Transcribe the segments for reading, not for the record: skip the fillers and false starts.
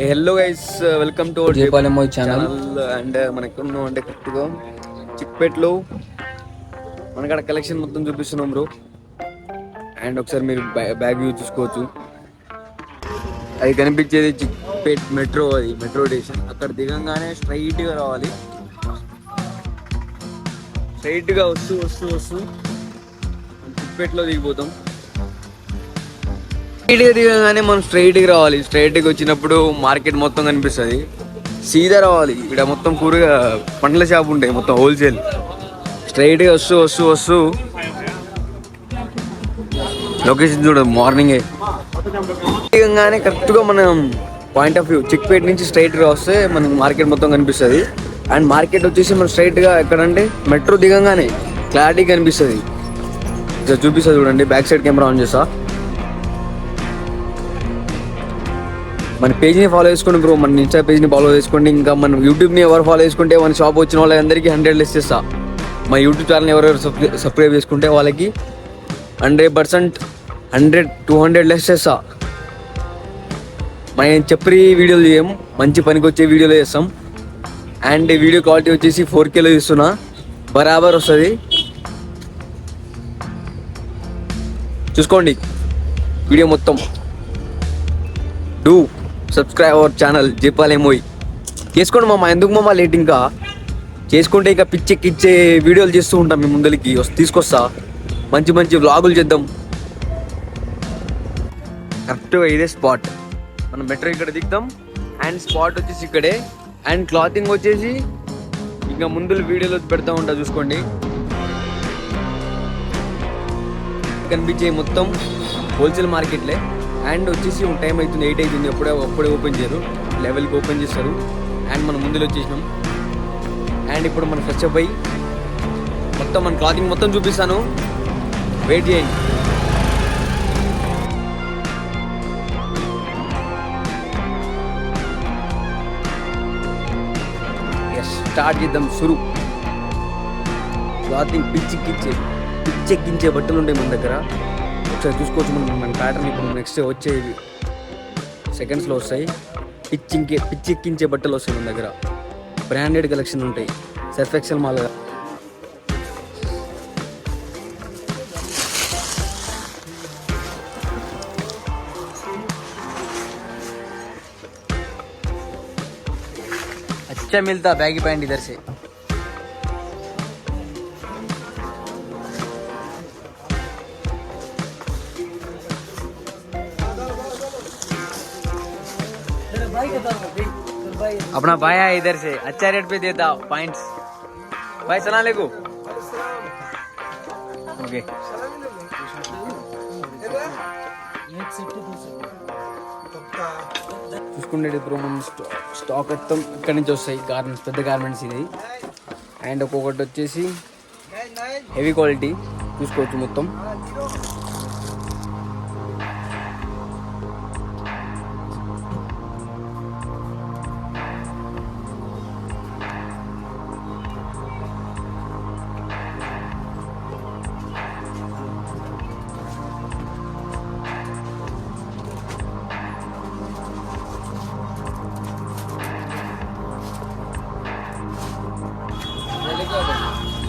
Hello guys, welcome to దీపాలెమ్మో channel. And మనకు అంటే కరెక్ట్గా చిక్పేట్లో మనకాడ కలెక్షన్ మొత్తం చూపిస్తున్నాం బ్రో. అండ్ ఒకసారి మీరు బ్యాగ్ వ్యూ చూసుకోవచ్చు. అది కనిపించేది చిక్పేట్ మెట్రో, అది మెట్రో స్టేషన్. అక్కడ దిగంగానే స్ట్రైట్గా రావాలి. స్ట్రైట్గా వస్తూ వస్తూ వస్తూ చిక్పేట్లో దిగిపోతాం. స్ట్రైట్గా దిగగానే మనం స్ట్రైట్గా రావాలి. స్ట్రైట్గా వచ్చినప్పుడు మార్కెట్ మొత్తం కనిపిస్తుంది. సీదా రావాలి. ఇక్కడ మొత్తం కూరగా పండ్ల షాప్ ఉంటాయి, మొత్తం హోల్సేల్. స్ట్రైట్గా వస్తూ వస్తూ వస్తూ లొకేషన్ చూడదు. మార్నింగే దిగంగానే కరెక్ట్గా మనం పాయింట్ ఆఫ్ వ్యూ చిక్పేట నుంచి స్ట్రైట్గా వస్తే మనకి మార్కెట్ మొత్తం కనిపిస్తుంది. అండ్ మార్కెట్ వచ్చేసి మనం స్ట్రైట్గా ఎక్కడంటే మెట్రో దిగంగానే క్లారిటీ కనిపిస్తుంది. చూపిస్తుంది చూడండి. బ్యాక్ సైడ్ కెమెరా ఆన్ చేస్తా. మన పేజ్ని ఫాలో చేసుకోండి బ్రో. మన ఇన్స్టా పేజ్ని ఫాలో చేసుకోండి. ఇంకా మన యూట్యూబ్ని ఎవరు ఫాలో చేసుకుంటే మన షాప్ వచ్చిన వాళ్ళందరికీ 100 లెస్ చేస్తా. మా యూట్యూబ్ ఛానల్ ఎవరెవరు సబ్స్క్రైబ్ చేసుకుంటే వాళ్ళకి 100% 100-200 లెస్ చేస్తా. మనం చెప్పి వీడియోలు చేయం, మంచి పనికి వచ్చే వీడియోలు చేస్తాం. అండ్ వీడియో క్వాలిటీ వచ్చేసి 4Kలో ఇస్తున్నా, బరాబర్ వస్తుంది. చూసుకోండి వీడియో మొత్తం. డూ సబ్స్క్రైబ్ అవర్ ఛానల్ దీపాలెమ్మోయ్. చేసుకోండి మామ, ఎందుకు మామ లేట్? ఇంకా చేసుకుంటే ఇక పిచ్చెక్కిచ్చే వీడియోలు చేస్తూ ఉంటాం. మీ ముందరికి తీసుకొస్తా, మంచి మంచి వ్లాగులు చేద్దాం. కరెక్ట్గా ఇదే స్పాట్. మనం మెట్రో ఇక్కడ దిగుతాం. అండ్ స్పాట్ వచ్చేసి ఇక్కడే. అండ్ క్లాతింగ్ వచ్చేసి ఇంకా ముందు వీడియోలో పెడతా ఉంటా, చూసుకోండి. కనిపించే మొత్తం హోల్సేల్ మార్కెట్లే. అండ్ వచ్చేసి టైం అవుతుంది, 8 అవుతుంది. అప్పుడే ఓపెన్ చేయరు, 11కి ఓపెన్ చేస్తారు. అండ్ మనం ముందులో వచ్చేసినాం. అండ్ ఇప్పుడు మనం ఫ్రెష్ అప్ అయ్యి మొత్తం మన క్లాతింగ్ మొత్తం చూపిస్తాను, వెయిట్ చేయండి. స్టార్ట్ చేద్దాం. సురు క్లాతింగ్ పిచ్చెక్కించే బట్టలు ఉంటాయి మన దగ్గర. ఒకసారి చూసుకోవచ్చు. మన ప్యాటర్న్ ఇప్పుడు నెక్స్ట్ వచ్చే సెకండ్స్లో వస్తాయి. పిచ్చెక్కించే బట్టలు వస్తాయి మన దగ్గర. బ్రాండెడ్ కలెక్షన్ ఉంటాయి. Surf Excel mall. अच्छा मिलता बैगी पैंट इधर से. अपना भाई है इधर से, अच्छा रेट पे देता पॉइंट्स. भाई सलाम अलैकुम. ओके. చూసుకుంటే ఇప్పుడు మనం స్టాక్ మొత్తం ఇక్కడి నుంచి వస్తాయి. గార్మెంట్స్, పెద్ద గార్మెంట్స్ ఇది. అండ్ ఒక్కొక్కటి వచ్చేసి హెవీ క్వాలిటీ చూసుకోవచ్చు మొత్తం.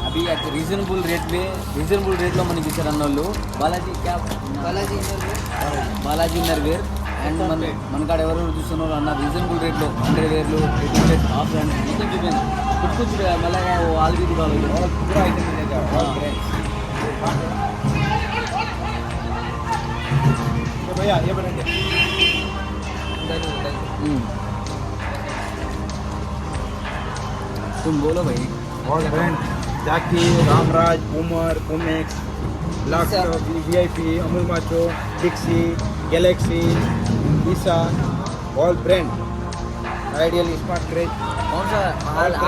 अभी रीजनेबल रेट లో మనకి ఇచ్చారు అన్నోళ్ళు. Balaji inner wear. అండ్ మన కాడ ఎవరు చూస్తున్నారు అన్న రీజనబుల్ రేట్లో అండర్ వేర్లు, హాఫ్ హ్యాండ్ మొత్తం చూపింది. కుట్టుకొచ్చు మళ్ళీ వాళ్ళకి तुम बोलो भाई. ऑल ब्रांड जैकी, रामराज, उमर, ओमेक्स, Lux, VIP, Amul Macho, Dixcy, Galaxy, ईसा, all brand. Ideal smart craze. कौन सा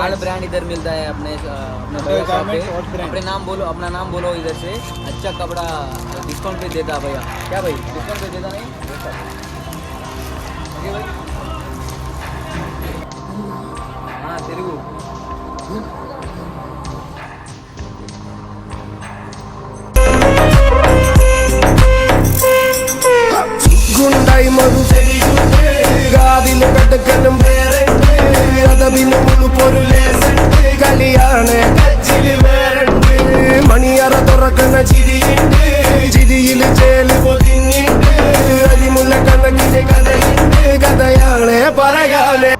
ऑल ब्रांड इधर मिलता है अपने शॉप पे? अपने नाम बोलो, अपना नाम बोलो इधर से. अच्छा कपड़ा डिस्काउंट पे देता भैया. क्या भाई डिस्काउंट पे देता नहीं? ओके भाई. हाँ तेलुगु. गुंडाई मधु കാതില് കടക്കനും വേറുണ്ട് അതവിന് മുഴുപ്പൊരുലേസുണ്ട് കളിയാണ് കച്ചില് വേറുണ്ട് മണിയറ തുറക്കുന്ന ചിരിയുണ്ട് ചിരിയില് ചേല് പൊതിഞ്ഞിട്ട് അതിമുള്ള കണക്കിന് കഥയുണ്ട് കഥയാണ് പറയാനേ